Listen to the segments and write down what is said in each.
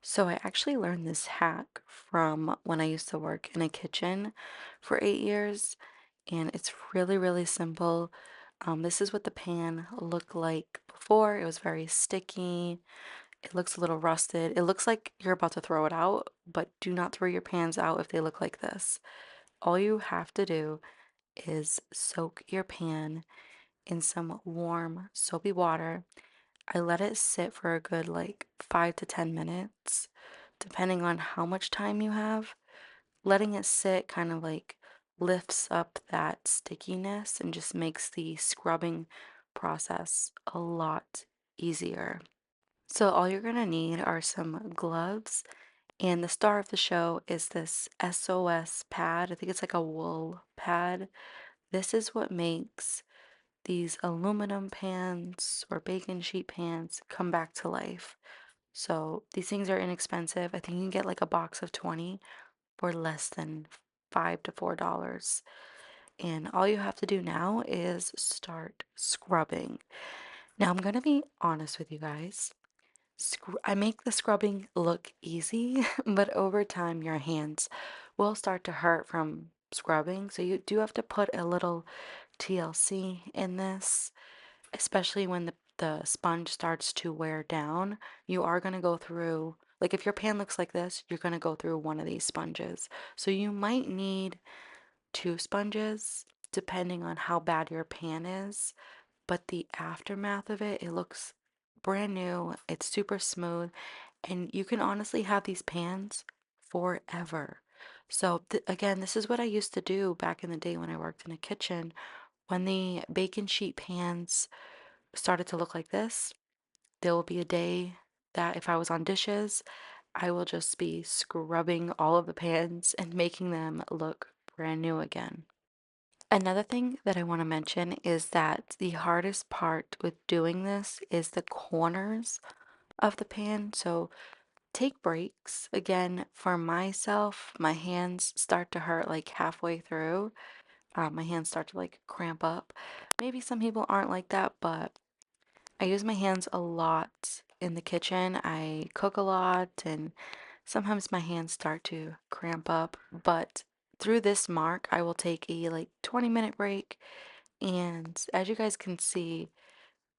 So I actually learned this hack from when I used to work in a kitchen for 8 years, and it's really, really simple. This is what the pan looked like before. It was very sticky. It looks a little rusted. It looks like you're about to throw it out, but do not throw your pans out if they look like this. All you have to do is soak your pan in some warm, soapy water. I let it sit for a good like 5 to 10 minutes, depending on how much time you have. Letting it sit kind of like lifts up that stickiness and just makes the scrubbing process a lot easier. So, all you're gonna need are some gloves, and the star of the show is this SOS pad. I think it's like a wool pad. This is what makes these aluminum pans or bacon sheet pans come back to life. So these things are inexpensive. I think you can get like a box of 20 for less than $5 to $4. And all you have to do now is start scrubbing. Now I'm gonna be honest with you guys. I make the scrubbing look easy, but over time your hands will start to hurt from scrubbing. So you do have to put a little TLC in this, especially when the sponge starts to wear down. You are going to go through, like if your pan looks like this, you're going to go through one of these sponges. So you might need two sponges depending on how bad your pan is, but the aftermath of it, it looks brand new. It's super smooth, and you can honestly have these pans forever. So again, this is what I used to do back in the day when I worked in a kitchen. When the bacon sheet pans started to look like this, there will be a day that if I was on dishes, I will just be scrubbing all of the pans and making them look brand new again. Another thing that I want to mention is that the hardest part with doing this is the corners of the pan. So take breaks. Again, for myself, my hands start to hurt like halfway through. My hands start to like cramp up. Maybe some people aren't like that, but I use my hands a lot in the kitchen. I cook a lot, and sometimes my hands start to cramp up. But through this mark, I will take a like 20-minute break. And as you guys can see,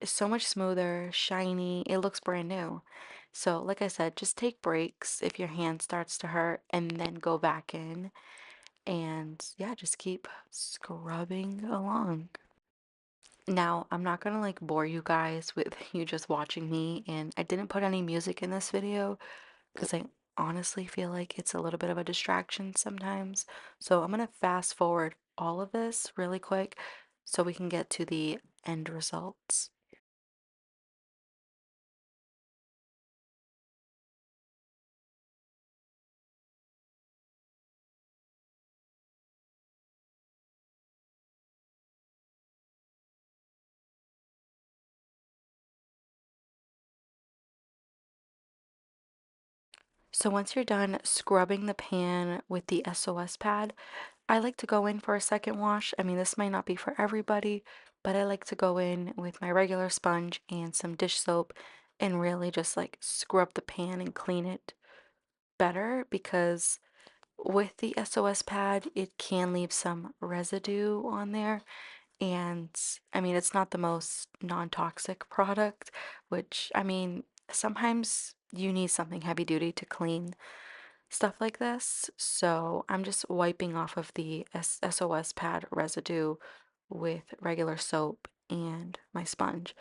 it's so much smoother, shiny. It looks brand new. So, like I said, just take breaks if your hand starts to hurt and then go back in. And yeah, just keep scrubbing along. Now, I'm not gonna like bore you guys with you just watching me, and I didn't put any music in this video because I honestly feel like it's a little bit of a distraction sometimes. So I'm gonna fast forward all of this really quick so we can get to the end results. So once you're done scrubbing the pan with the SOS pad, I like to go in for a second wash. I mean, this might not be for everybody, but I like to go in with my regular sponge and some dish soap and really just like scrub the pan and clean it better because with the SOS pad, it can leave some residue on there. And I mean, it's not the most non-toxic product, which I mean, sometimes you need something heavy duty to clean stuff like this. So I'm just wiping off of the SOS pad residue with regular soap and my sponge.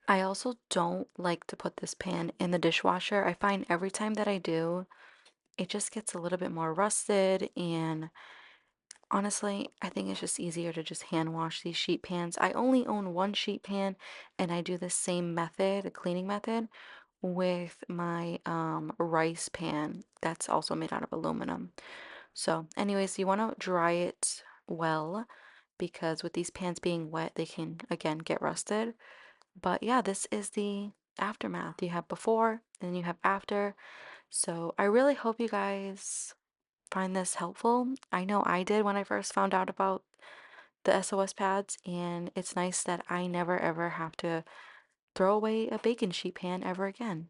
I also don't like to put this pan in the dishwasher. I find every time that I do, it just gets a little bit more rusted, and honestly, I think it's just easier to just hand wash these sheet pans. I only own one sheet pan, and I do the same method, a cleaning method, with my rice pan that's also made out of aluminum. So, anyways, you want to dry it well because with these pans being wet, they can again get rusted. But yeah, this is the aftermath. You have before and you have after. So, I really hope you guys find this helpful. I know I did when I first found out about the SOS pads, and it's nice that I never ever have to throw away a bacon sheet pan ever again.